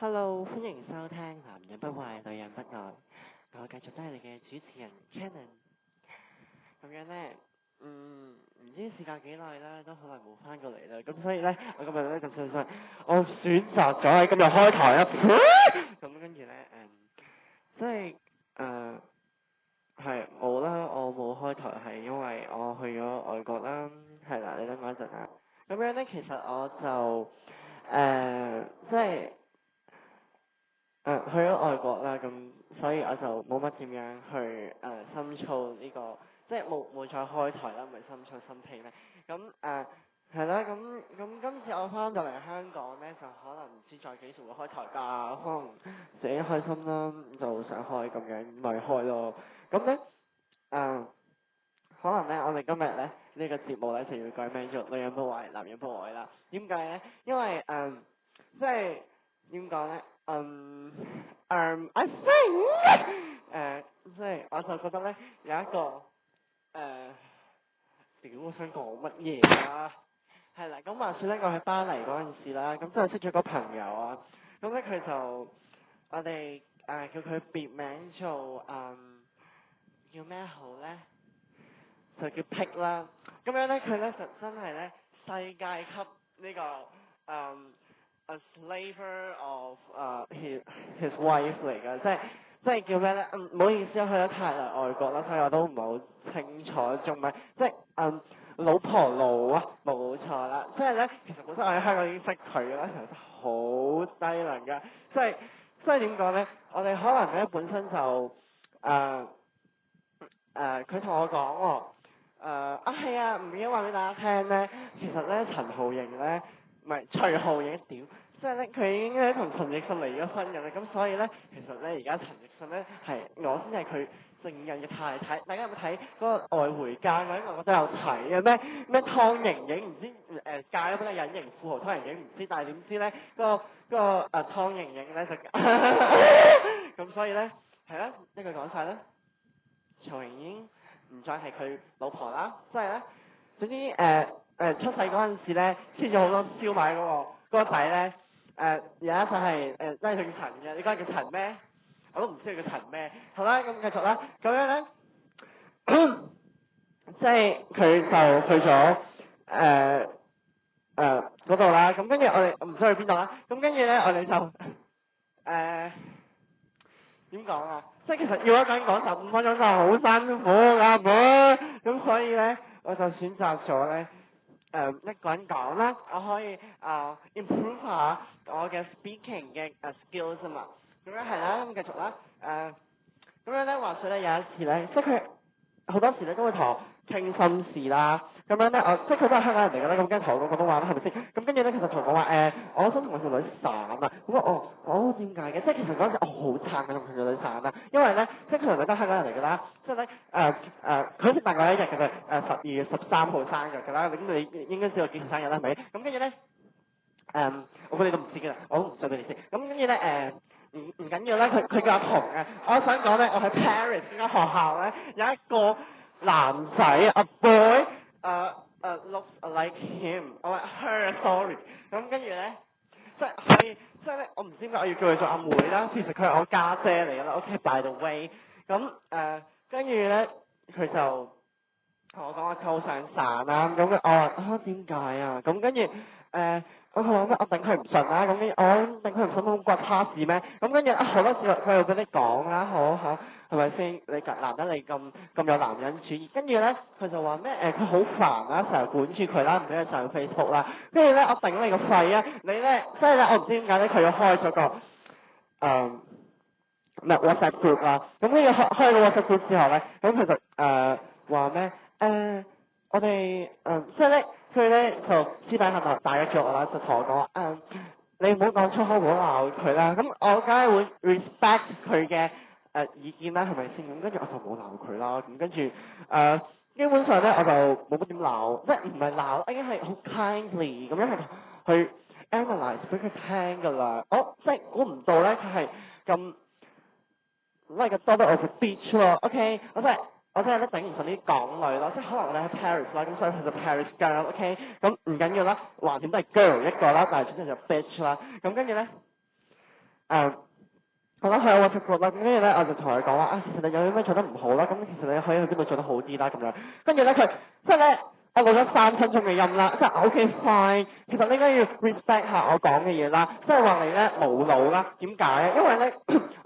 Hello，歡迎收聽男人不壞，女人不愛。我繼續都係你嘅主持人 Cannon。咁樣咧，唔知時間幾耐啦，都好耐冇翻過嚟啦。咁所以咧，我今日咧咁想，我選擇咗喺今日開台啦。咁跟住咧，即係係冇啦，我冇開台係因為我去咗外國啦。係啦，你等我一陣啊。咁樣咧，其實我就即係。去咗外國啦，咁所以我就冇乜點樣去深造呢個，即係冇再開台啦，唔係深造心脾咧。咁係啦，咁今次我翻到嚟香港咧，就可能唔知再幾時會開台㗎，可能自己開心啦，就想開咁樣，咪開咯。咁咧可能咧，我哋今日咧呢個節目咧就要改名做女人不壞，男人不愛啦。點解咧？因為即係點講咧？I think 即係我就覺得咧有一個屌我想講乜嘢啊？係啦，咁話説咧，我喺巴黎嗰陣時啦，咁就識咗個朋友啊，咁咧佢就我哋叫佢別名做叫咩好咧？就叫 Pick 啦。咁樣咧，佢咧就真係咧世界級呢個a slaver of his wife 嚟㗎，即係叫咩咧？唔好意思，我去得太耐外國啦，所以我都唔係好清楚，仲咪即係老婆奴啊，冇錯啦。即係咧，其實本身我喺香港已經識佢啦，其實好低能㗎，即係點講咧？我哋可能咧本身就佢同我講喎。係啊，唔記得話俾大家聽咧，其實咧陳浩瑩咧，唔係徐浩瑩屌，即係咧佢已經咧同陳奕迅離咗婚嘅啦，咁所以咧其實咧而家陳奕迅咧係我先係佢正印嘅太太。大家有冇睇嗰個愛回家？我都有睇啊，咩湯盈盈唔知嫁咗俾個隱形富豪湯盈盈唔知，但係點知咧嗰個湯盈盈咧就咁所以咧係啦，一句講晒啦，曹盈盈唔再係佢老婆啦，即係咧，總之出世嗰陣時咧，黐咗好多燒賣嗰個仔咧，有一世係即係姓陳嘅，你嗰個叫陳咩？我都唔知佢叫陳咩。好啦，咁繼續啦，咁樣咧，即係佢就去咗嗰度啦，咁跟住我哋唔知去邊度啦，咁跟住咧我哋就點講啊？即係其實要一個人講15分鐘就好辛苦㗎，妹。咁所以咧，我就選擇咗咧一個人講啦。我可以improve 下我嘅 speaking 嘅skills 啊嘛。咁樣係啦，咁繼續啦。咁樣咧話説咧有一次咧，即係佢好多時咧都會同我傾心事啦。咁樣咧即係佢都係香港人嚟㗎啦，咁跟住同我講廣東話啦，係咪先？咁跟住咧，其實同我話我想同我條女散啊。咁點解嘅？即係其實嗰陣時我好撐佢同佢條女散啦，因為咧，即係佢條女都係香港人嚟㗎啦。即係咧佢識大我一日嘅啫，12月13號生日㗎啦。咁你應該知道幾時生日啦，係咪？咁跟住咧我估你都唔知㗎啦，我都唔想俾你知。咁跟住咧唔緊要啦，佢叫阿彤嘅。我想講咧，我喺 Paris 呢間學校咧有一個男仔，a boy looks like him，我話 her，sorry。咁跟住咧，即係咧，我唔知點解我要叫佢做阿妹啦。其實佢係我家姐嚟㗎啦。OK，by the way。咁跟住咧，佢就同我講我溝上散啦。咁我話點解啊？咁跟住我話咩？我頂佢唔順啦。咁跟住我頂佢唔順，咁關他事咩？咁跟住好多時佢又俾你講啦，好嚇，係咪先？你男得你咁有男人主義。跟住咧，佢就話咩？佢好煩啦，成日管住佢啦，唔俾佢上 Facebook 啦。跟住咧，我頂你個肺啊！你咧，即係咧，我唔知點解咧，佢要開咗個WhatsApp group 啦。咁跟住開個 WhatsApp group 之後咧，咁佢就話咩？我哋即係咧，佢咧就私底下就大咗咗啦，就同我講話你唔好講粗口，唔好鬧佢啦。咁我梗係會 respect 佢嘅意見啦，係咪先？咁跟住我就冇鬧佢啦。咁跟住基本上咧我就冇乜點鬧，即係唔係鬧，已經係好 kindly 咁樣係去 analyse 俾佢聽㗎啦。即係估唔到咧，佢係咁 like a daughter of a bitch 咯。OK，我真係咧頂唔順啲港女咯，即係可能我哋喺 Paris 啦，咁所以佢就 Paris girl，OK，咁唔緊要啦，橫掂都係 girl 一個啦，但係總之就 bitch 啦，咁跟住咧，我覺得佢有 WhatsApp group 啦，跟住咧我就同佢講話啊，其實你有啲咩做得唔好啦，咁其實你可以去邊度做得好啲啦咁樣。跟住咧佢即係咧我錄咗3分鐘嘅音啦，即係 OK fine，其實你應該要 respect 下我講嘅嘢啦，即係話你咧冇腦啦，點解咧？因為咧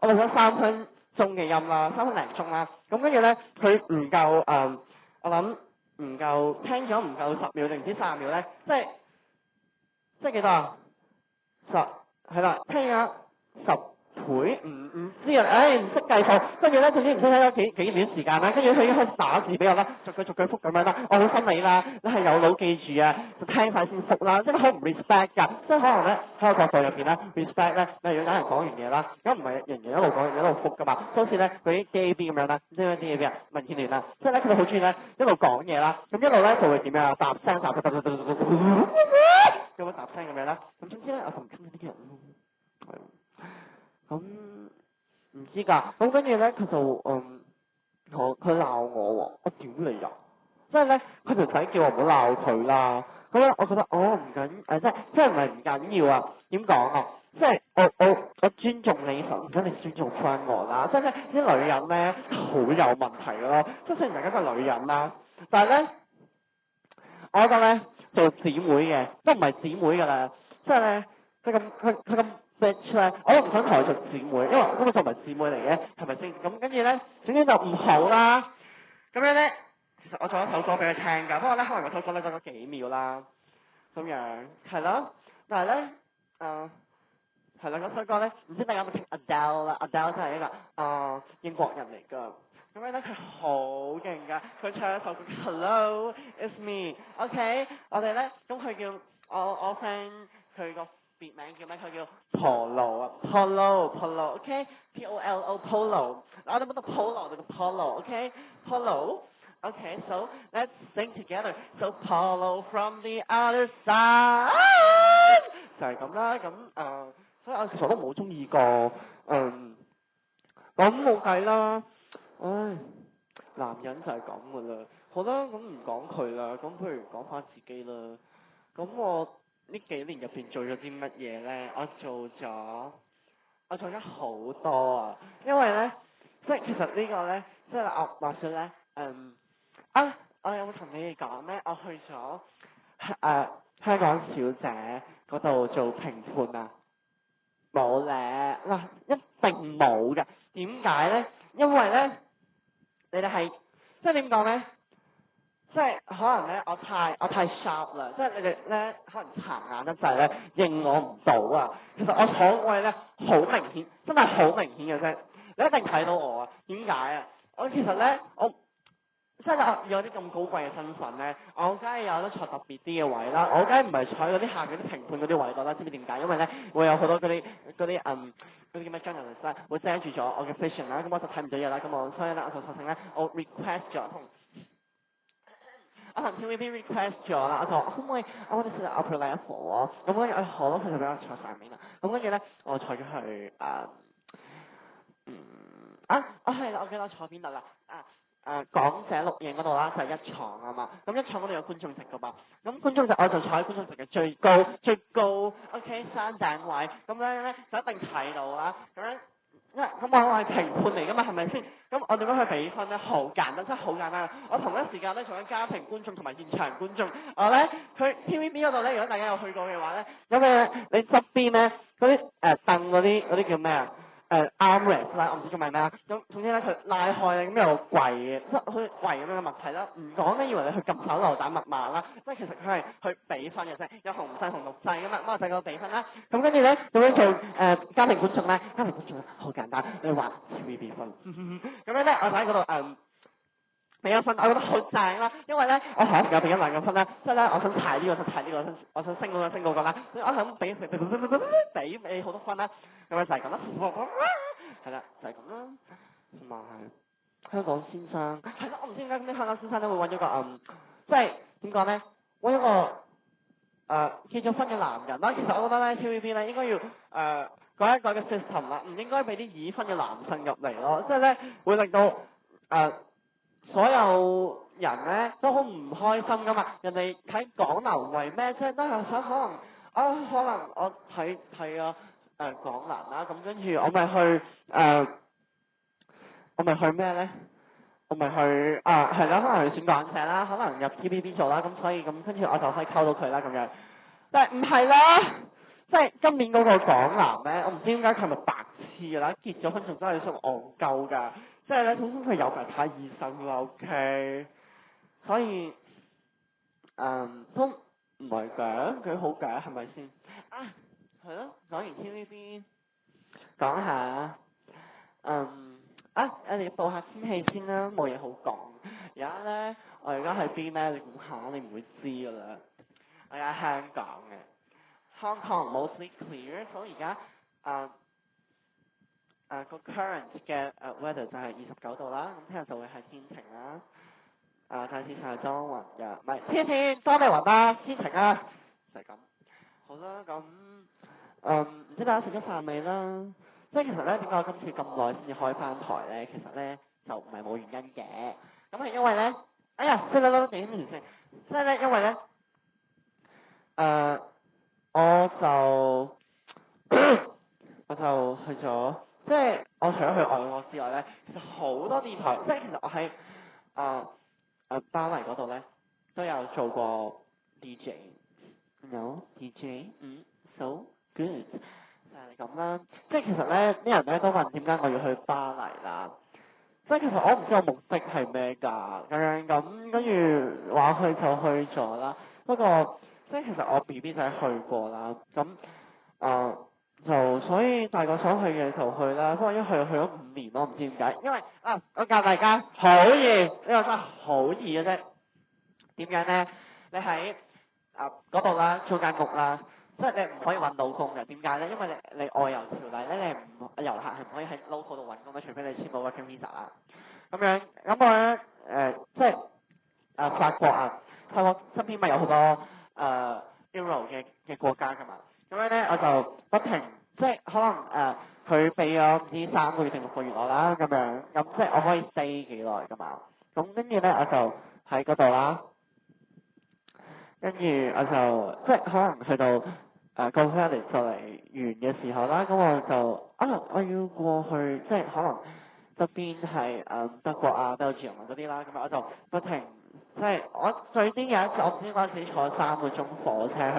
我錄咗3分鐘嘅音啦，3分零鐘啦，咁跟住咧佢唔夠我諗唔夠聽咗唔夠10秒定唔知30秒咧，即係幾多啊？10係啦，聽咗10倍唔知啊，唔識計數，跟住咧總之唔知睇咗幾秒時間啦，跟住佢已經開始打字俾我啦，逐句覆咁樣啦，我好心你啦，你係有腦記住啊，就聽晒先覆啦，即係好唔 respect 㗎，即係可能咧喺個角度入邊咧 respect 咧，你如果有人講完嘢啦，咁唔係人一路講完一路覆㗎嘛，好似咧嗰啲 GAB 咁樣啦，即係啲嘢啊民建聯啦，即係咧佢哋好中意咧一路講嘢啦，咁一路咧就會點樣啊答聲咁樣答聲咁樣啦，咁總之咧我同傾呢啲人咯，咁唔知㗎，咁跟住咧佢就佢鬧我喎，我屌你啊！即係咧佢條仔叫我唔好鬧佢啦，咁咧我覺得唔緊即係唔係唔緊要啊？點講啊？即係我尊重你，唔緊你尊重翻我啦。即係咧啲女人咧好有問題咯，即係雖然大家都係女人啦，但係咧我覺得咧做姊妹嘅都唔係姊妹㗎啦，即係咧佢咁。bitch 咧，我都唔想同佢做姊妹，因為根本就唔係姊妹嚟嘅，係咪先？咁跟住咧，總之就唔好啦。咁樣咧，其實我做一首歌俾佢聽㗎，不過咧可能嗰首歌咧得咗幾秒啦，咁樣係咯。但係咧，係啦，嗰首歌咧，唔知大家有冇聽 Adele 啦？Adele 就係一個英國人嚟㗎。咁樣咧，佢好勁㗎，佢唱一首歌 Hello It's Me，OK，我哋咧，咁佢叫我 friend 佢個別名叫咩？佢叫 Polo 啊 ，Polo，OK，P-O-L-O Polo，我哋冇得 Polo，就個 Polo，OK，Polo，OK，so let's sing together，so Polo from the other side，就係咁啦，咁所以我其實都冇中意過，咁冇計啦，唉，男人就係咁噶啦，好啦，咁唔講佢啦，咁不如講翻自己啦，咁我呢幾年入邊做咗啲乜嘢咧？我做咗好多啊！因為咧，即係其實呢個咧，即係我話説咧，我有冇同你哋講咧？我去咗香港小姐嗰度做評判啊！冇咧，嗱一定冇嘅。點解咧？因為咧，你哋係即係點講咧？即係可能咧，我太 sharp 啦，即係你哋咧可能殘眼得滯咧，認我唔到啊！其實我坐位咧好明顯，真係好明顯嘅啫，你一定睇到我啊！點解啊？我其實咧，我即係我有啲咁高貴嘅身份咧，我梗係有得坐特別啲嘅位啦，我梗係唔係坐嗰啲下嗰啲評判嗰啲位度啦，知唔知點解？因為咧會有好多嗰啲叫咩 journalist 咧會遮住咗我嘅 vision 啦，咁我就睇唔到嘢啦，咁所以咧我就索性咧我 request 咗我同 TVB request 咗啦，我就話可唔可以我哋試下 upper level 啊？咁跟住好咯，佢就俾我坐上面啦。咁跟住咧，我坐咗去係啦，我記得我坐邊度啦？港姐錄影嗰度啦，就係一廠啊嘛。咁一廠嗰度有觀眾席噶嘛。咁觀眾席我就坐喺觀眾席嘅最高 ，OK 山頂位。咁樣咧就一定睇到啦。咁樣。咁我係評判嚟㗎嘛，係咪先？咁我點樣去比分咧？好簡單，真係好簡單。我同一時間咧，做緊家庭觀眾同埋現場觀眾。我咧，佢 TVB 嗰度咧，如果大家有去過嘅話咧，咁你側邊咧嗰啲凳嗰啲叫咩啊？armrest 啦，我唔知叫咩啦。咁總之咧，佢拉開咧，咁有個櫃嘅，即係好似櫃咁樣嘅物體啦。唔講咧，以為你去撳手榴彈密碼啦，即係其實佢係去比分嘅啫，有紅掣同綠掣㗎嘛，咁我就個比分啦。咁跟住咧，咁樣做家庭觀眾咧，好簡單，你話 TVB 分。咁樣咧，我就喺嗰度俾咗分，我覺得好正啦，因為咧，我同一時間俾咗2個分啦，即係咧，我想ถ่呢個，想ถ่呢個，我想升嗰個啦，所以我係咁俾好多分啦，咁樣就係咁啦，係啦，就係咁啦，同埋香港先生，係啦，我唔知點解咁啲香港先生咧會揾咗個即係點講咧，揾一個結咗婚嘅男人啦，其實我覺得咧 TVB 咧應該要改一改個 system 啦，唔應該俾啲已婚嘅男性入嚟咯，即係咧會令到所有人咧都好唔開心噶嘛，人哋睇港男為咩啫？都係想可能我睇港南啦，咁跟住我咪去咩咧？我咪去係啦，可能去選港社啦，可能入 TVB 做啦，咁所以咁跟住我就可以溝到佢啦咁樣。但係唔係啦，即係今年嗰個港男咧，我唔知點解佢係咪白痴㗎啦，結咗婚仲真係想戇鳩㗎，即係咧，總之佢有埋睇醫生啦，OK，所以都唔係嘅，佢好嘅係咪先？啊，係咯，講完 TVB，講下我哋報下天氣先啦，冇嘢好講。而家咧，我而家喺邊咧？你估下，你唔會知㗎啦。我而家香港嘅，Hong Kong mostly clear，所以而家個 current 嘅weather 就係29度啦，咁聽日就會係天晴啦。大致上係多雲嘅，唔係天多地雲啦，天晴啦，就係咁。好啦，咁唔知大家食咗飯未啦？即係其實咧，點解我今次咁耐先至開翻台咧？其實咧就唔係冇原因嘅。咁係因為咧，哎呀，死啦啦，點先？即係咧，因為咧，我就去咗，即係我除咗去外國之外咧，其實好多電台，即係其實我喺巴黎嗰度咧都有做過 DJ，DJ，so good。就係咁啦，即係其實咧，啲人咧都問點解我要去巴黎啦。即係其實我唔知我目的係咩㗎，咁跟住話去就去咗啦。不過即係其實我 BB 仔去過啦，咁就所以大個想去嘅就去啦。不過一去就去咗5年咯，唔知點解。因為我教大家好易，呢個真係好易嘅啫。點樣咧？你喺嗰度啦，租間屋啦。即係你唔可以揾老公嘅，點解咧？因為你外遊條例咧，你遊客係唔可以喺 local 度揾工嘅，除非你簽到 working visa 啦。咁樣，咁我咧即係法國身邊咪有好多Euro 嘅國家㗎嘛。咁樣咧我就不停，即係可能佢俾咗唔知3個月定6個月我啦，咁樣，咁即係我可以 stay 幾耐㗎嘛。咁跟住咧我就喺嗰度啦。跟住我就即係可能去到個 holiday 就嚟完嘅時候啦，咁我就我要過去，即係可能側邊係德國Belgium 嗰啲啦，咁我就不停，即係我最癲有一次，我唔知嗰陣時坐3個鐘火車去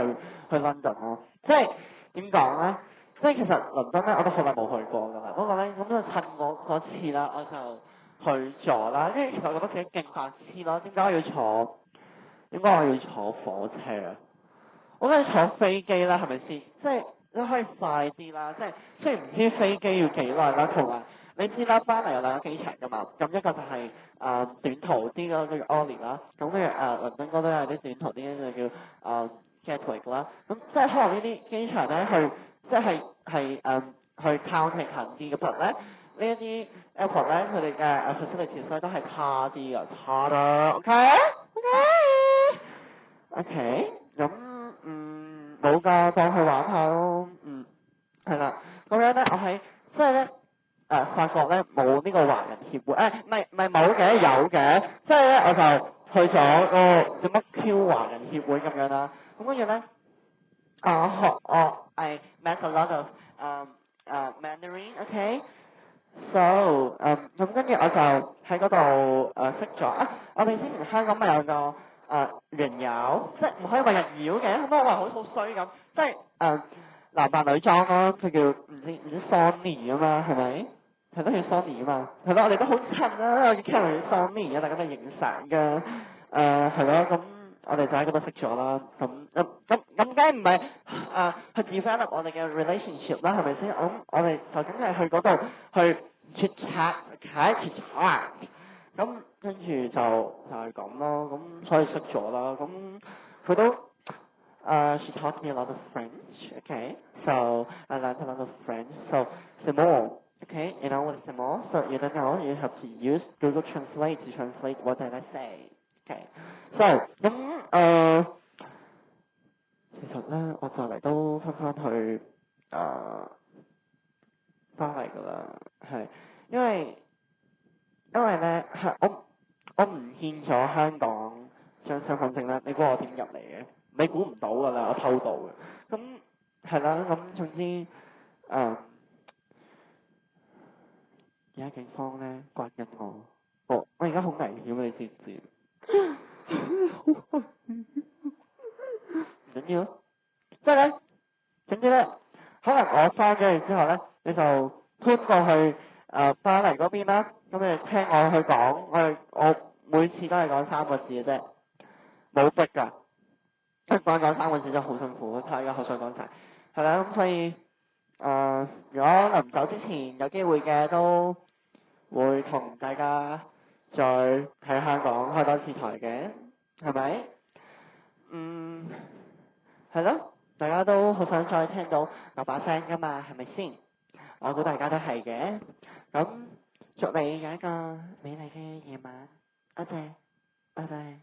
London 咯，即係點講咧？即係其實倫敦咧我都好耐冇去過㗎啦，不過咧咁就趁我嗰次啦，我就去咗啦，因為其實我覺得自己勁白痴咯，點解我要坐火車啊？我梗係坐飛機啦，係咪先？即係你可以快啲啦，即係雖然唔知飛機要幾耐啦，同埋你知啦，巴黎有2個機場㗎嘛，咁一個就係短途啲嗰個叫 Orly 啦，咁跟住倫敦嗰度有啲短途啲就叫Gatwick 啦，咁即係可能呢啲機場咧即係去 town 係近啲嘅，不過咧呢一啲 airport 咧佢哋嘅facilities 咧都係差啲㗎，差啦 OK，咁冇㗎，當去玩下咯，係啦，咁樣咧我喺即係咧法國咧冇呢個華人協會，唔係冇嘅，有嘅，即係咧我就去咗個叫乜 Q 華人協會咁樣啦，咁跟住咧I met a lot of Mandarin，OK，so 咁跟住我就喺嗰度識咗我哋之前香港咪有個人妖，即係唔可以話人妖嘅，不過話好衰咁，即係男扮女裝咯，佢叫唔知 Sony 啊嘛，係咪？係都叫 Sony 啊嘛，係咯，我哋都好襯啊，我叫 Karen Sony 啊，大家都影相㗎，係咯，咁我哋就喺嗰度識咗啦，咁梗係唔係去 develop 我哋嘅 relationship 啦，係咪先？我哋就梗係去嗰度去 chit chat，咁跟住就係咁咯，咁所以識咗啦，咁佢都she taught me a lot of French，okay，so I learned a lot of French，so c'est bon，okay，you know what is c'est bon？ So you don't know, you have to use Google Translate to translate what did I say，okay，so 咁其實咧我就嚟都翻去巴黎㗎啦，係因為咧係我唔獻咗香港張身份證咧，你估我點入嚟嘅？你估唔到㗎啦，我偷渡嘅。咁係啦，咁總之而家警方咧刮緊我，我而家好危險，你知唔知？唔緊要，即係咧，總之咧，可能我翻咗嚟之後咧，你就搬過去巴黎嗰邊啦，咁你聽我去講，我每次都係講3個字嘅啫，冇逼㗎，講3個字真係好辛苦，睇下口水講晒，係啦，咁所以如果臨走之前有機會嘅都會同大家再喺香港開多次台嘅，係咪？係咯，大家都好想再聽到我把聲㗎嘛，係咪先？我估大家都係嘅。咁祝你有一個美麗嘅夜晚，多謝，拜拜。